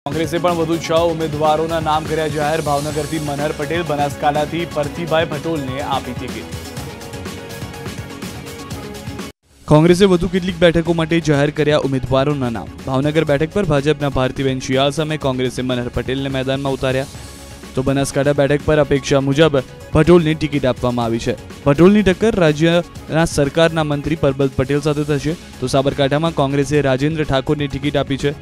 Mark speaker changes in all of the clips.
Speaker 1: કોંગ્રેસે પણ વધુ 6 ઉમેદવારોના નામ કર્યા જાહેર। ભાવનગરથી મનહર પટેલ, બનાસકાંઠાથી પરથીભાઈ ભટોલને આપી ટિકિટ। કોંગ્રેસે વધુ કેટલીક બેઠકો માટે જાહેર કર્યા ઉમેદવારોના નામ। ભાવનગર બેઠક પર ભાજપના ભારતીબેન શિયાળ સામે કોંગ્રેસે મનહર પટેલને મેદાનમાં ઉતાર્યા, તો બનાસકાંઠા બેઠક પર અપેક્ષા મુજબ ભટોલને ટિકિટ આપવામાં આવી છે। ભટોલની ટક્કર રાજ્યના સરકારના મંત્રી પરબત પટેલ સાથે થશે, તો સાબરકાંઠામાં કોંગ્રેસે રાજેન્દ્ર ઠાકોરને ટિકિટ આપી છે।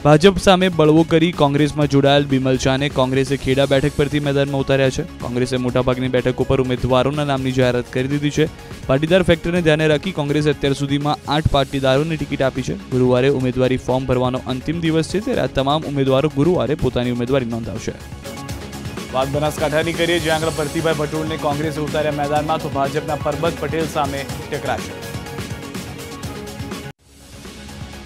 Speaker 1: ભાજપ સામે બળવો કરી કોંગ્રેસમાં જોડાયેલ બિમલ શાહને કોંગ્રેસે ખેડા બેઠક પરથી મેદાનમાં ઉતાર્યા છે। કોંગ્રેસે મોટાભાગની બેઠકો પર ઉમેદવારોના નામની જાહેરાત કરી દીધી છે। પાટીદાર ફેક્ટરને ધ્યાને રાખી કોંગ્રેસે અત્યાર સુધીમાં 8 પાટીદારોને ટિકિટ આપી છે। ગુરુવારે ઉમેદવારી ફોર્મ ભરવાનો અંતિમ દિવસ છે, ત્યારે આ તમામ ઉમેદવારો ગુરુવારે પોતાની ઉમેદવારી નોંધાવશે। વાત બનાસકાંઠાની કરીએ, જ્યાં આગળ પરથીભાઈ ભટોલને કોંગ્રેસે ઉતાર્યા મેદાનમાં, તો ભાજપના પરબત પટેલ સામે ટકરાશે।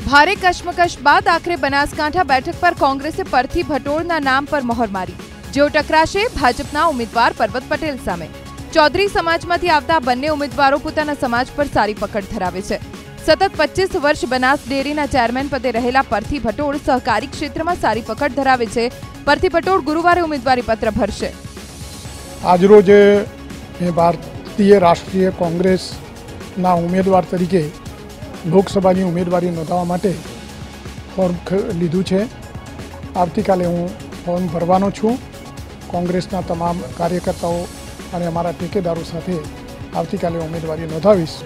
Speaker 2: ભારે કશમકશ બાદ આખરે બનાસકાંઠા બેઠક પર કોંગ્રેસે પરથી ભટોળના નામ પર મહોર મારી, જેઓ ટકરાશે ભાજપના ઉમેદવાર પરબત પટેલ સામે। ચૌધરી સમાજમાંથી આવતા બંને ઉમેદવારો પોતાના સમાજ પર સારી પકડ ધરાવે છે। સતત 25 વર્ષ બનાસ ડેરીના ચેરમેન પદે રહેલા પરથી ભટોળ સહકારી ક્ષેત્રમાં સારી પકડ ધરાવે છે। પરથી ભટોળ ગુરુવારે ઉમેદવારી પત્ર ભરશે।
Speaker 3: આજરોજ ભારતીય રાષ્ટ્રીય કોંગ્રેસના ઉમેદવાર તરીકે લોકસભાની ઉમેદવારી નોંધાવવા માટે ફોર્મ લીધું છે। આવતીકાલે હું ફોર્મ ભરવાનો છું। કોંગ્રેસના તમામ કાર્યકર્તાઓ અને અમારા ટેકેદારો સાથે આવતીકાલે ઉમેદવારી નોંધાવીશ।